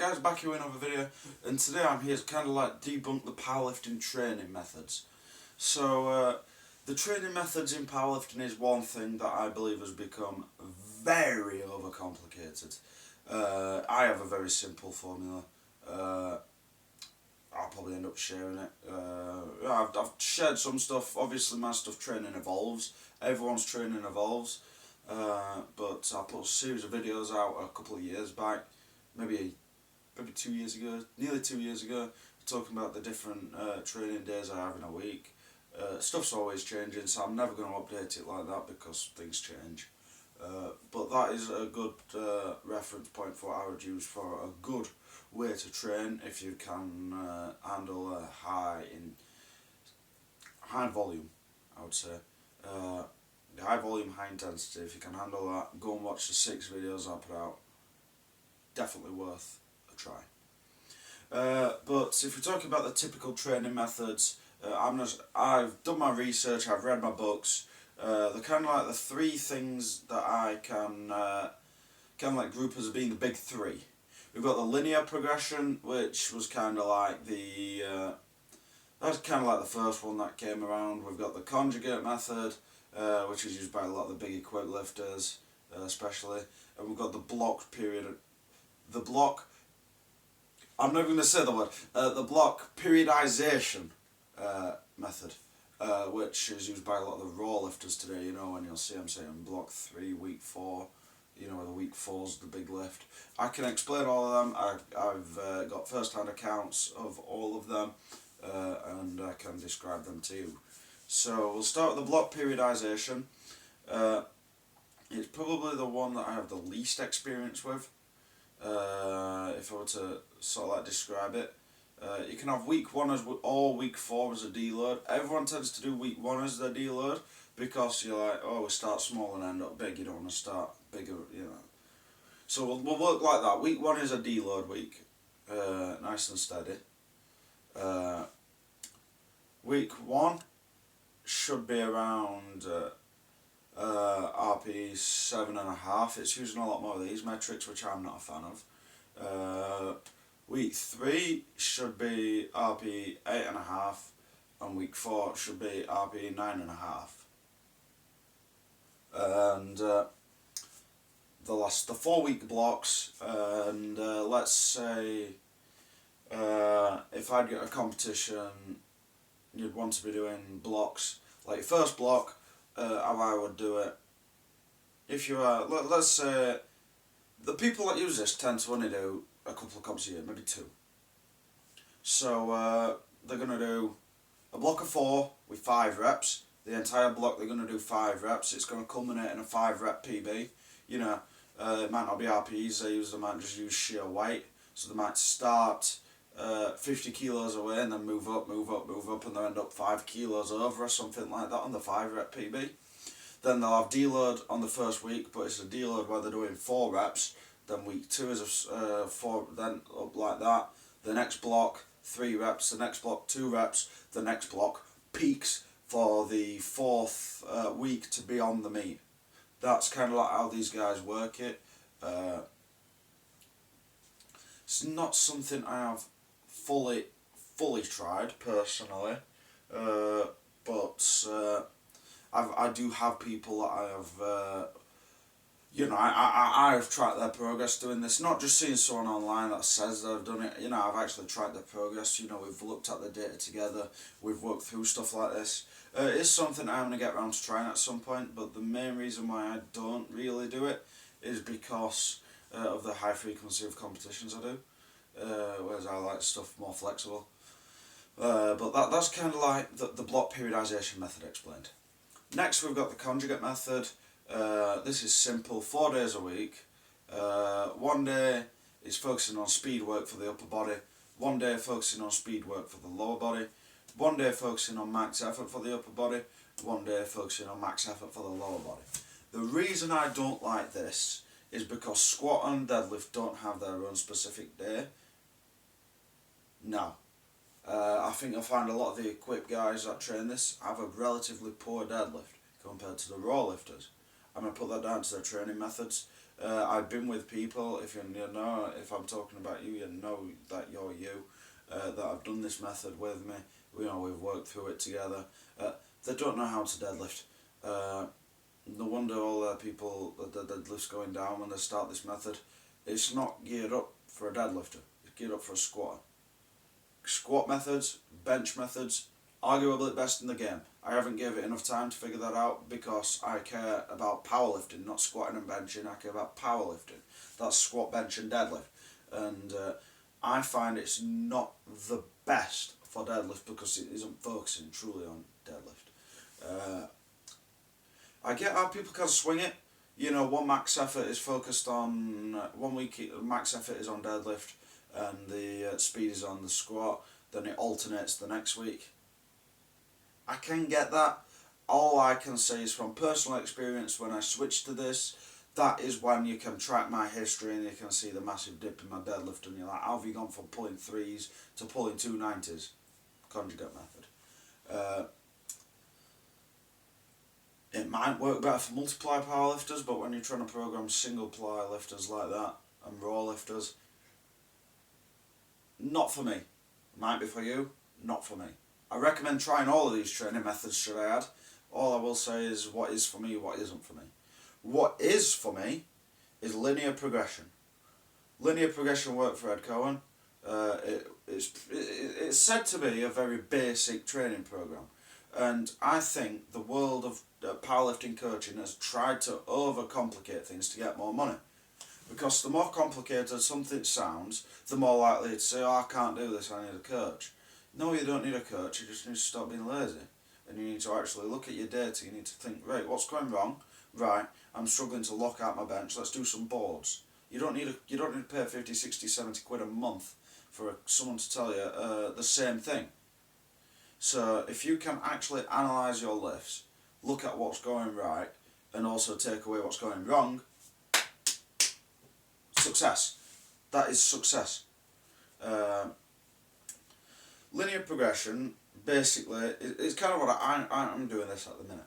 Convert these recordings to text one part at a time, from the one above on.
guys, back here with another video, and today I'm here to kind of like debunk the powerlifting training methods. So the training methods in powerlifting is one thing that I believe has become very overcomplicated. I have a very simple formula. I'll probably end up sharing it. I've shared some stuff. Obviously my stuff training evolves. Everyone's training evolves. But I put a series of videos out a couple of years back, maybe 2 years ago, nearly 2 years ago, talking about the different training days I have in a week. Stuff's always changing, so I'm never going to update it like that because things change. But that is a good reference point for what I would use for a good way to train if you can handle a high volume, I would say. High volume, high intensity. If you can handle that, go and watch the 6 videos I put out. Definitely worth a try. But if we're talking about the typical training methods, I've done my research, I've read my books. They're kind of like the 3 things that I can kind of like group as being the big 3. We've got the linear progression, which was kind of like that was kind of like the first one that came around. We've got the conjugate method, which is used by a lot of the big equip lifters, especially, and we've got the block period. I'm not going to say the word. The block periodization method, which is used by a lot of the raw lifters today. You know, when you'll see them saying block 3, week 4. You know, where the week 4's the big lift. I can explain all of them. I've got first-hand accounts of all of them, and I can describe them to you. So we'll start with the block periodization. It's probably the one that I have the least experience with. If I were to sort of like describe it, you can have week 1 or week 4 as a deload. Everyone tends to do week 1 as their deload because you're like, oh, we start small and end up big. You don't want to start bigger, you know. So we'll work like that. Week 1 is a deload week, nice and steady. Week 1 should be around RP 7.5. It's using a lot more of these metrics, which I'm not a fan of. Week 3 should be RP 8.5, and week 4 should be RP 9.5. And the 4 week blocks, and let's say if I'd get a competition, you'd want to be doing blocks. Like first block, how I would do it, if you are, let's say, the people that use this tend to only do a couple of comps a year, maybe 2. So they're going to do a block of 4 with 5 reps. The entire block they're going to do 5 reps. It's going to culminate in a 5 rep PB. You know, it might not be RPEs they use, they might just use sheer weight. So they might start 50 kilos away and then move up, and they'll end up 5 kilos over or something like that on the 5 rep PB. Then they'll have deload on the first week, but it's a deload where they're doing 4 reps. Then week 2 is a 4, then up like that. The next block, 3 reps. The next block, 2 reps. The next block peaks for the 4th week to be on the meet. That's kind of like how these guys work it. It's not something I have fully tried personally, but I do have people that I have, you know, I have tracked their progress doing this. Not just seeing someone online that says they've done it. You know, I've actually tracked their progress. You know, we've looked at the data together. We've worked through stuff like this. It is something I'm going to get around to trying at some point, but the main reason why I don't really do it is because of the high frequency of competitions I do, whereas I like stuff more flexible. But that's kind of like the block periodization method explained. Next we've got the conjugate method. This is simple, 4 days a week. 1 day is focusing on speed work for the upper body, 1 day focusing on speed work for the lower body, 1 day focusing on max effort for the upper body, 1 day focusing on max effort for the lower body. The reason I don't like this is because squat and deadlift don't have their own specific day. Now, I think you'll find a lot of the equipped guys that train this have a relatively poor deadlift compared to the raw lifters. I'm going to put that down to their training methods. I've been with people, if if I'm talking about you, you know that you're you, that I've done this method with me, we've worked through it together. They don't know how to deadlift. No wonder all the people, the deadlift's going down when they start this method. It's not geared up for a deadlifter, it's geared up for a squatter. Squat methods, bench methods, arguably the best in the game. I haven't given it enough time to figure that out because I care about powerlifting, not squatting and benching. I care about powerlifting. That's squat, bench and deadlift. And I find it's not the best for deadlift because it isn't focusing truly on deadlift. I get how people can swing it. One max effort is focused on, 1 week max effort is on deadlift and the speed is on the squat, then it alternates the next week. I can get that. All I can say is from personal experience, when I switched to this, that is when you can track my history and you can see the massive dip in my deadlift and you're like, how have you gone from pulling 3s to pulling 290s? Conjugate method. It might work better for multiply powerlifters, but when you're trying to program single ply lifters like that and raw lifters, not for me. Might be for you, not for me. I recommend trying all of these training methods, should I add. All I will say is what is for me, what isn't for me. What is for me is linear progression. Linear progression worked for Ed Cohen. It's said to be a very basic training program. And I think the world of powerlifting coaching has tried to overcomplicate things to get more money. Because the more complicated something sounds, the more likely to say, oh, I can't do this, I need a coach. No, you don't need a coach, you just need to stop being lazy. And you need to actually look at your data, you need to think, right, what's going wrong? Right, I'm struggling to lock out my bench, let's do some boards. You don't need to pay 50, 60, 70 quid a month for someone to tell you the same thing. So if you can actually analyse your lifts, look at what's going right, and also take away what's going wrong, success. That is success. Linear progression, basically, it's kind of what I'm doing this at the minute.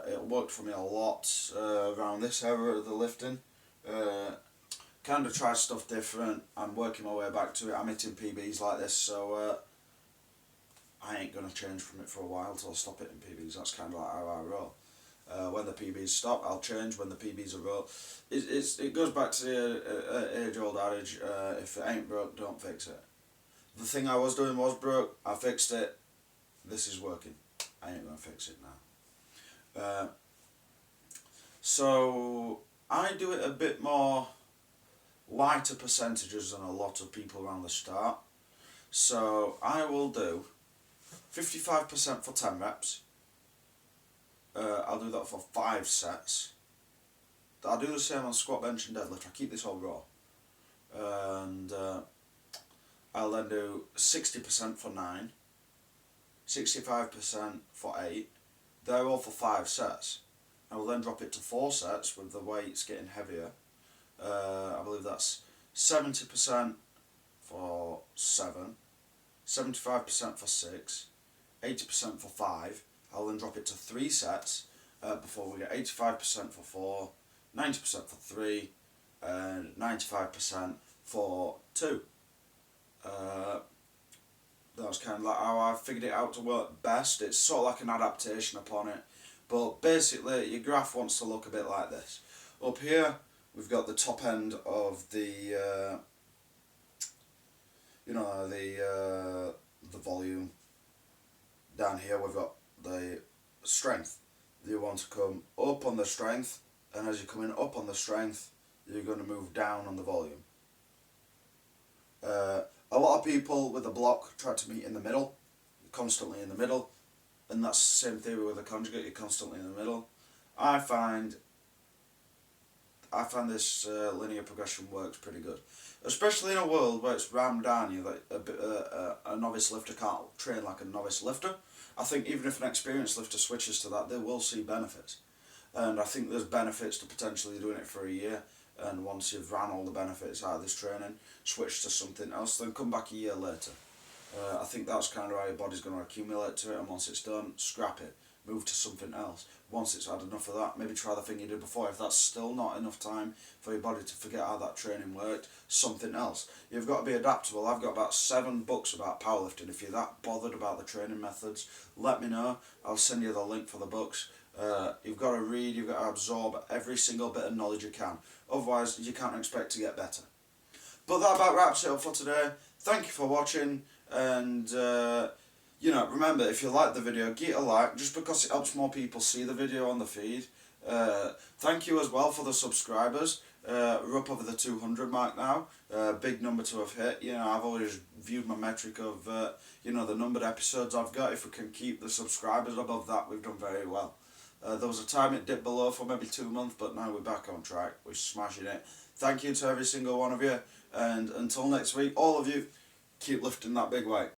It worked for me a lot around this era of the lifting. Kind of tried stuff different. I'm working my way back to it. I'm hitting PBs like this, so I ain't going to change from it for a while till I stop hitting PBs. That's kind of like how I roll. When the PBs stop, I'll change. When the PBs are roll, it goes back to the age-old adage, if it ain't broke, don't fix it. The thing I was doing was broke, I fixed it, this is working. I ain't going to fix it now. So I do it a bit more lighter percentages than a lot of people around the start. So I will do 55% for 10 reps. I'll do that for 5 sets. I'll do the same on squat, bench and deadlift. I keep this all raw. And I'll then do 60% for 9, 65% for 8. They're all for 5 sets. I will then drop it to 4 sets with the weights getting heavier. I believe that's 70% for 7, 75% for 6, 80% for 5. I'll then drop it to 3 sets before we get 85% for 4, 90% for 3, and 95% for 2. That's kind of like how I figured it out to work best. It's sort of like an adaptation upon it. But basically, your graph wants to look a bit like this. Up here, we've got the top end of the, the volume. Down here, we've got the strength. You want to come up on the strength, and as you're coming up on the strength, you're going to move down on the volume. A lot of people with a block try to meet in the middle, constantly in the middle, and that's the same theory with a conjugate, you're constantly in the middle. I find this linear progression works pretty good, especially in a world where it's rammed down you that a novice lifter can't train like a novice lifter. I think even if an experienced lifter switches to that, they will see benefits, and I think there's benefits to potentially doing it for a year. And once you've ran all the benefits out of this training, switch to something else, then come back a year later. I think that's kind of how your body's going to accumulate to it, and once it's done, scrap it. move to something else. Once it's had enough of that, maybe try the thing you did before. If that's still not enough time for your body to forget how that training worked, something else. You've got to be adaptable. I've got about 7 books about powerlifting. If you're that bothered about the training methods, let me know. I'll send you the link for the books. You've got to read, you've got to absorb every single bit of knowledge you can. Otherwise, you can't expect to get better. But that about wraps it up for today. Thank you for watching, and remember, if you like the video, give it a like, just because it helps more people see the video on the feed. Thank you as well for the subscribers. We're up over the 200 mark now. Big number to have hit. I've always viewed my metric of the numbered episodes I've got. If we can keep the subscribers above that, we've done very well. There was a time it dipped below for maybe 2 months, but now we're back on track. We're smashing it. Thank you to every single one of you, and until next week, all of you, keep lifting that big weight.